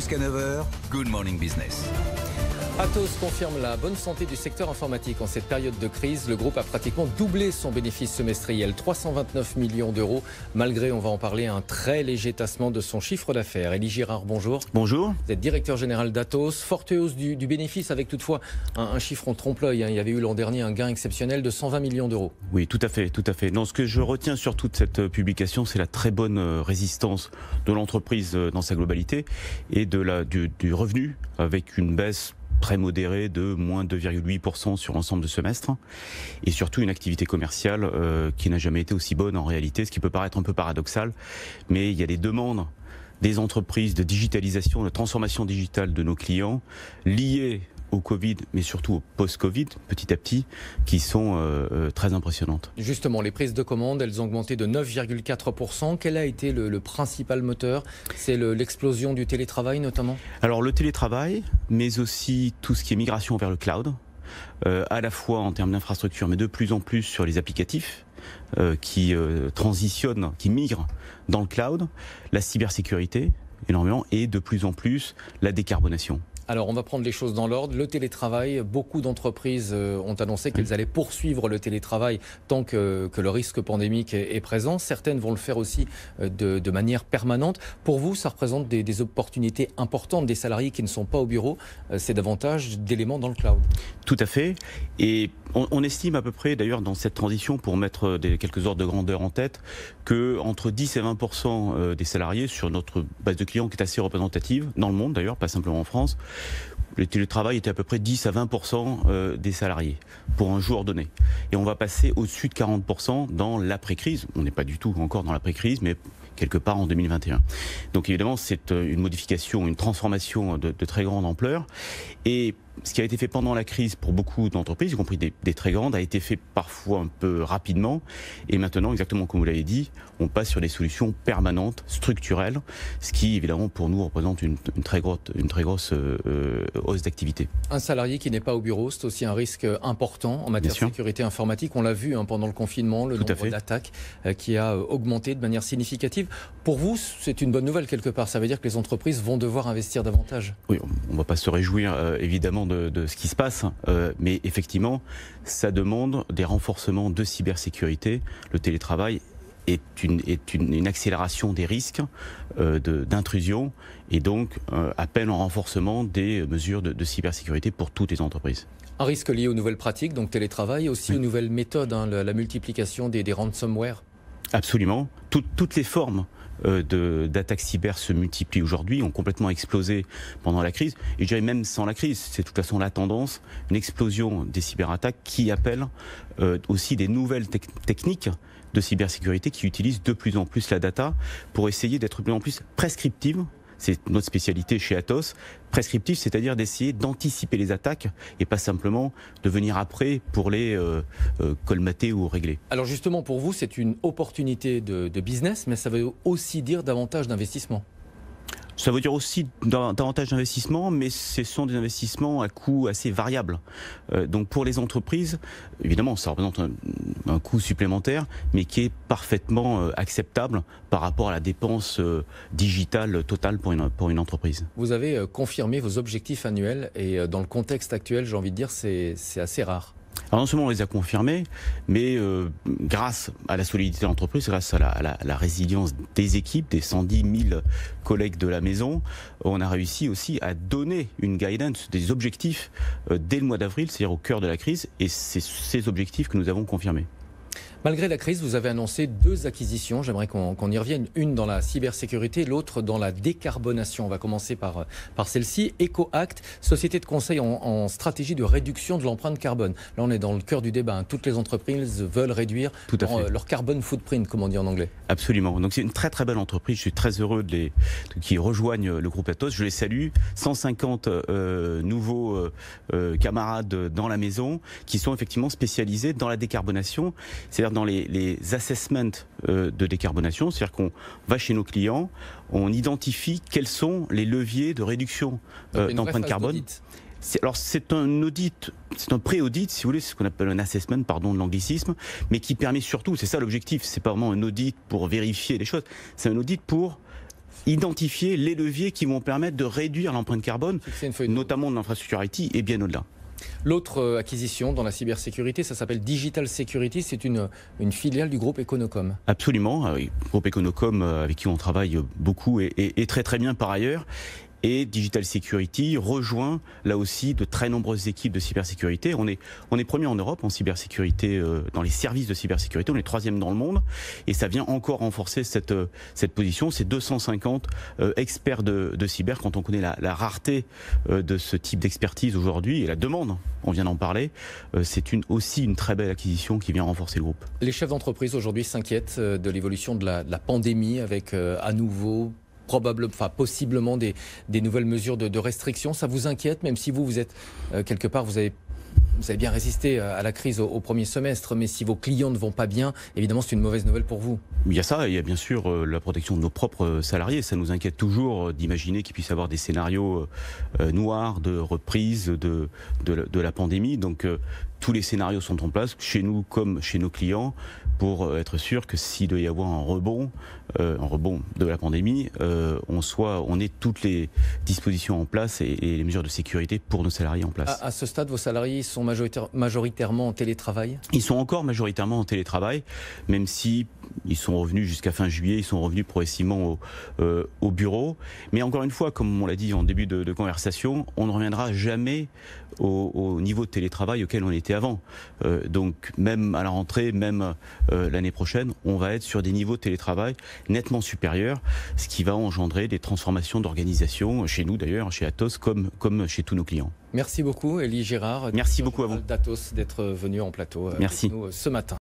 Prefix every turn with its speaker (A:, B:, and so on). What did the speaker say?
A: Jusqu'à 9h, Good Morning Business.
B: Atos confirme la bonne santé du secteur informatique en cette période de crise. Le groupe a pratiquement doublé son bénéfice semestriel, 329 millions d'euros, malgré, on va en parler, un très léger tassement de son chiffre d'affaires. Élie Girard, bonjour.
C: Bonjour.
B: Vous êtes directeur général d'Atos. Forte hausse du bénéfice avec toutefois un chiffre en trompe-l'œil. Il y avait eu l'an dernier un gain exceptionnel de 120 millions d'euros.
C: Oui, tout à fait, tout à fait. Non, ce que je retiens sur toute cette publication, c'est la très bonne résistance de l'entreprise dans sa globalité et du revenu avec une baisse très modéré de moins 2,8% sur l'ensemble de semestre et surtout une activité commerciale qui n'a jamais été aussi bonne en réalité, ce qui peut paraître un peu paradoxal, mais il y a des demandes des entreprises de digitalisation, de transformation digitale de nos clients liées au Covid, mais surtout au post-Covid, petit à petit, qui sont très impressionnantes.
B: Justement, les prises de commandes, elles ont augmenté de 9,4%. Quel a été le principal moteur ? C'est l'explosion du télétravail notamment ?
C: Alors le télétravail, mais aussi tout ce qui est migration vers le cloud, à la fois en termes d'infrastructure, mais de plus en plus sur les applicatifs qui transitionnent, qui migrent dans le cloud, la cybersécurité énormément, et de plus en plus la décarbonation.
B: Alors, on va prendre les choses dans l'ordre. Le télétravail, beaucoup d'entreprises ont annoncé qu'elles allaient poursuivre le télétravail tant que le risque pandémique est présent. Certaines vont le faire aussi de manière permanente. Pour vous, ça représente des opportunités importantes des salariés qui ne sont pas au bureau. C'est davantage d'éléments dans le cloud.
C: Tout à fait. Et on estime à peu près, d'ailleurs, dans cette transition, pour mettre quelques ordres de grandeur en tête, que entre 10 et 20% des salariés sur notre base de clients qui est assez représentative, dans le monde d'ailleurs, pas simplement en France, le télétravail était à peu près 10 à 20% des salariés pour un jour donné. Et on va passer au-dessus de 40% dans l'après-crise. On n'est pas du tout encore dans l'après-crise, mais quelque part en 2021. Donc évidemment, c'est une modification, une transformation de très grande ampleur. Et ce qui a été fait pendant la crise pour beaucoup d'entreprises, y compris des très grandes, a été fait parfois un peu rapidement. Et maintenant, exactement comme vous l'avez dit, on passe sur des solutions permanentes, structurelles, ce qui, évidemment, pour nous, représente une très grosse hausse d'activité.
B: Un salarié qui n'est pas au bureau, c'est aussi un risque important en matière de sécurité informatique. On l'a vu pendant le confinement, le nombre d'attaques qui a augmenté de manière significative. Pour vous, c'est une bonne nouvelle quelque part. Ça veut dire que les entreprises vont devoir investir davantage.
C: Oui, on ne va pas se réjouir, évidemment, de ce qui se passe, mais effectivement, ça demande des renforcements de cybersécurité. Le télétravail est une accélération des risques d'intrusion et donc appelle en renforcement des mesures de cybersécurité pour toutes les entreprises.
B: Un risque lié aux nouvelles pratiques, donc télétravail, aussi aux nouvelles méthodes, la multiplication des ransomware.
C: Absolument. Toutes les formes d'attaques cyber se multiplient aujourd'hui, ont complètement explosé pendant la crise. Et je dirais même sans la crise, c'est de toute façon la tendance, une explosion des cyberattaques qui appelle aussi des nouvelles techniques de cybersécurité qui utilisent de plus en plus la data pour essayer d'être de plus en plus prescriptives. C'est notre spécialité chez Atos, prescriptif, c'est-à-dire d'essayer d'anticiper les attaques et pas simplement de venir après pour les colmater ou régler.
B: Alors justement, pour vous, c'est une opportunité de business, mais ça veut aussi dire davantage d'investissement.
C: Ça veut dire aussi davantage d'investissements, mais ce sont des investissements à coût assez variable. Donc pour les entreprises, évidemment, ça représente un coût supplémentaire, mais qui est parfaitement acceptable par rapport à la dépense digitale totale pour une entreprise.
B: Vous avez confirmé vos objectifs annuels et dans le contexte actuel, j'ai envie de dire, c'est assez rare.
C: Alors non seulement on les a confirmés, mais grâce à la solidité de l'entreprise, grâce à la résilience des équipes, des 110 000 collègues de la maison, on a réussi aussi à donner une guidance, des objectifs dès le mois d'avril, c'est-à-dire au cœur de la crise, et c'est ces objectifs que nous avons confirmés.
B: Malgré la crise, vous avez annoncé 2 acquisitions. J'aimerais qu'on y revienne. Une dans la cybersécurité, l'autre dans la décarbonation. On va commencer par celle-ci. EcoAct, société de conseil en stratégie de réduction de l'empreinte carbone. Là, on est dans le cœur du débat. Toutes les entreprises veulent réduire leur carbone footprint, comme on dit en anglais.
C: Absolument. Donc c'est une très très belle entreprise. Je suis très heureux qu'ils rejoignent le groupe Atos. Je les salue. 150 nouveaux camarades dans la maison qui sont effectivement spécialisés dans la décarbonation. C'est-à-dire dans les assessments de décarbonation, c'est-à-dire qu'on va chez nos clients, on identifie quels sont les leviers de réduction d'empreinte carbone. C'est un audit, c'est un pré-audit, si vous voulez, c'est ce qu'on appelle un assessment, pardon de l'anglicisme, mais qui permet surtout, c'est ça l'objectif, c'est pas vraiment un audit pour vérifier les choses, c'est un audit pour identifier les leviers qui vont permettre de réduire l'empreinte carbone, notamment de l'infrastructure IT et bien au-delà.
B: L'autre acquisition dans la cybersécurité, ça s'appelle Digital Security, c'est une filiale du groupe Econocom.
C: Absolument, le groupe Econocom avec qui on travaille beaucoup et très très bien par ailleurs. Et Digital Security rejoint là aussi de très nombreuses équipes de cybersécurité. On est premier en Europe en cybersécurité, dans les services de cybersécurité, on est troisième dans le monde et ça vient encore renforcer cette position. C'est 250 experts de cyber. Quand on connaît la rareté de ce type d'expertise aujourd'hui et la demande, on vient d'en parler, c'est aussi une très belle acquisition qui vient renforcer le groupe.
B: Les chefs d'entreprise aujourd'hui s'inquiètent de l'évolution de la pandémie avec à nouveau possiblement des nouvelles mesures de restriction. Ça vous inquiète, même si vous êtes quelque part, vous avez bien résisté à la crise au premier semestre, mais si vos clients ne vont pas bien, évidemment c'est une mauvaise nouvelle pour vous.
C: Il y a ça, et il y a bien sûr la protection de nos propres salariés. Ça nous inquiète toujours d'imaginer qu'il puisse y avoir des scénarios noirs de reprise de la pandémie. Donc tous les scénarios sont en place, chez nous comme chez nos clients, pour être sûr que s'il doit y avoir un rebond de la pandémie, on ait toutes les dispositions en place et les mesures de sécurité pour nos salariés en place.
B: À ce stade, vos salariés sont majoritairement en télétravail ?
C: Ils sont encore majoritairement en télétravail, même si ils sont revenus jusqu'à fin juillet, ils sont revenus progressivement au bureau. Mais encore une fois, comme on l'a dit en début de conversation, on ne reviendra jamais au niveau de télétravail auquel on était avant. Donc même à la rentrée, même l'année prochaine, on va être sur des niveaux de télétravail nettement supérieurs, ce qui va engendrer des transformations d'organisation, chez nous d'ailleurs, chez Atos, comme chez tous nos clients.
B: Merci beaucoup, Élie Girard.
C: Merci beaucoup à vous.
B: D'Atos d'être venu en plateau avec nous ce matin.